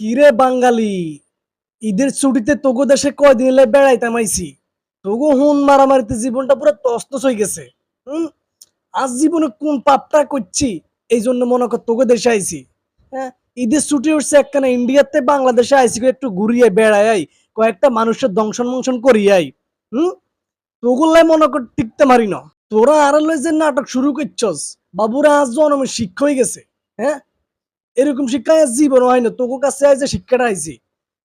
কিরে বাঙালি, ঈদের ছুটিতে তোগো দেশে কয়দিন এলে বেড়াইতাম আইছি। তোগো হুন মারামারিতে জীবনটা পুরো তছনছ হয়ে গেছে। হুম, আজ জীবনে কোন পাপটা করছি, এই জন্য মনে কর তোগো দেশে আইছি। হ্যাঁ, ঈদের ছুটি উঠছে একখানা ইন্ডিয়াতে বাংলাদেশে আইছি একটু ঘুরিয়ে বেড়াই আই, কয়েকটা মানুষের দংশন মংশন করিয়াই। হুম, তোগুলাই মনে কর টিকতে মারি না। তোরা আর লই যে নাটক শুরু করছস, বাবুরা আজ জন্মের শিক্ষা হয়ে গেছে। হ্যাঁ, এরকম শিক্ষা আজ জীবন হয় না, তোকে কাছে আজ যে শিক্ষাটা আইছি।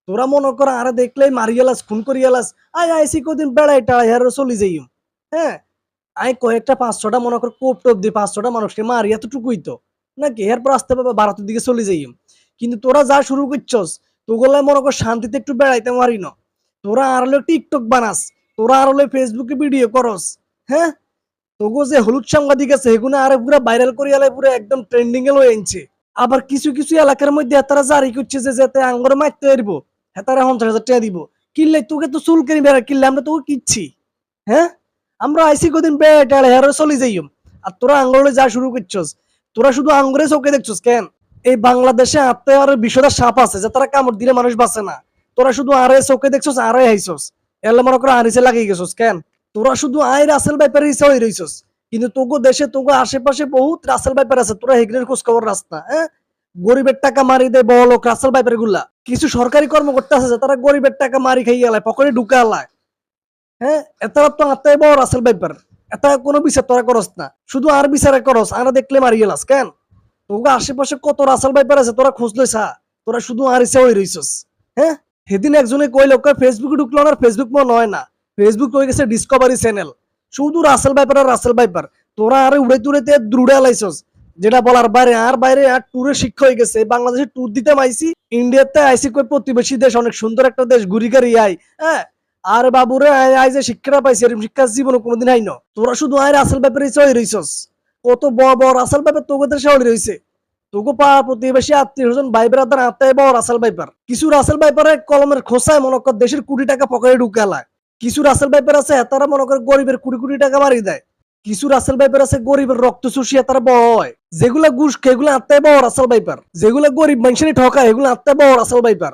তোরা মনে কর আরে দেখলেই মারিয়ালাস খুন করিয়ালাস, আই আইসি কদিন বেড়াই টাড়াই হারে চলি যাইম। হ্যাঁ, আই কয়েকটা 5-6টা মনে কর কোপ টোপ দিয়ে 5-6টা মানুষকে মারি এতটুকুই তো নাকি, এরপর আসতে পারবে ভারতের দিকে চলে যাইম। কিন্তু তোরা যা শুরু করছস, তোগুলাই মনে কর শান্তিতে একটু বেড়াইতে মারি না। তোরা আর হলো টিকটক বানাস, তোরা আর হলো ফেসবুকে ভিডিও করস। হ্যাঁ, তোগো যে হলুদ সাংবাদিক আছে এগুলো আরে পুরো ভাইরাল করিয়ালে পুরো একদম ট্রেন্ডিং এ লয়ে আনছে। আবার কিছু কিছু এলাকার মধ্যে তারা জারি করছে যে যাতে আঙ্গর মারতে পারবো, হেতারা 50,000 টাকা দিব। কিনলে তোকে তো চুল কেনি বেড়া, কিনলে আমরা তোকে কিচ্ছি। হ্যাঁ, আমরা আইসি কদিন বেড়ে হেরে চলে যাইম। আর তোরা আঙ্গলে যা শুরু করছস, তোরা শুধু আঙ্গুরে চোখে দেখছস কেন? এই বাংলাদেশে আত্মার বিষয়টা সাপ আছে যে তারা কামড় দিলে মানুষ বাঁচে না। তোরা শুধু আরে চোখে দেখছস, আরে হাইছস, এলে মনে করো আরিসে লাগিয়ে গেছস কেন? তোরা শুধু আয় রাসেল ভাইপারের ইচ্ছা হয়ে রইছস। কিন্তু তোগো দেশে তোগো আশেপাশে বহুত রাসেল ভাইপার আছে, তোরা হেগনের খোঁজ খবর রাস্তা। হ্যাঁ, গরিবের টাকা মারি দেয় বড় লোক রাসেল ভাইপার গুলা। কিছু সরকারি কর্মকর্তা আছে যে তারা গরিবের টাকা মারি খাইয়ে আলায়, পকেটে ঢুকে আলায়। হ্যাঁ, এতারা তো আত্মাই বড় রাসেল ভাইপার। এটা কোনো বিচার তোরা করস না, শুধু আর বিচারে করস, আর দেখলে মারি গেলাস কেন? তোগো আশেপাশে কত রাসেল ভাইপার আছে, তোরা খোঁজ লইছা। তোরা শুধু আর ইচ্ছা হয়ে রইছস। হ্যাঁ, সেদিন একজনে কইল ফেসবুকে ঢুকলো না, ফেসবুক মনে হয় না, ফেসবুক হয়ে গেছে ডিসকভারি চ্যানেল। শুধু রাসেল ভাইপার আর রাসেল ভাইপার। তোরা আরে উড়াইতে উড়াইতে দ্রুড়ে লাইছস, যেটা বলার বাইরে। আর বাইরে আর ট্যুরে শিক্ষা হয়ে গেছে, বাংলাদেশে ট্যুর দিতে আইছি, ইন্ডিয়াতে আইসি কই প্রতিবেশী দেশ, অনেক সুন্দর একটা দেশ, ঘুরি গাড়ি আই। হ্যাঁ, আর বাবুরে আই যে শিক্ষাটা পাইছি এরকম শিক্ষা জীবনে কোনোদিন আই না। তোরা শুধু আয় রাসেল ভাইপারে চই রইছস। কত বড় বড় রাসেল ভাইপার তোকে দেশে হয়ে রইছে। তোকে পাড়া প্রতিবেশী আত্মীয় স্বজন ভাই বেড়াদার আত্মায় বড় রাসেল ভাইপার। কিছু রাসেল ভাইপারের কলমের খোসায় মনে কর দেশের কোটি টাকা পকেটে ঢুকে আলায়। কিছু রাসেল ভাইপার আছে তারা মনে করে গরিবের কোটি কোটি টাকা মারি দেয়। কিছু রাসেল ভাইপার আছে গরিবের রক্ত চুষিয়ে তারা বড় হয়। যেগুলা ঘুষ খেয়ে এগুলো আত্মায় বড় রাসেল ভাইপার। যেগুলা গরিব মানুষেরই ঠকায় এগুলো আত্মায় বড় রাসেল ভাইপার।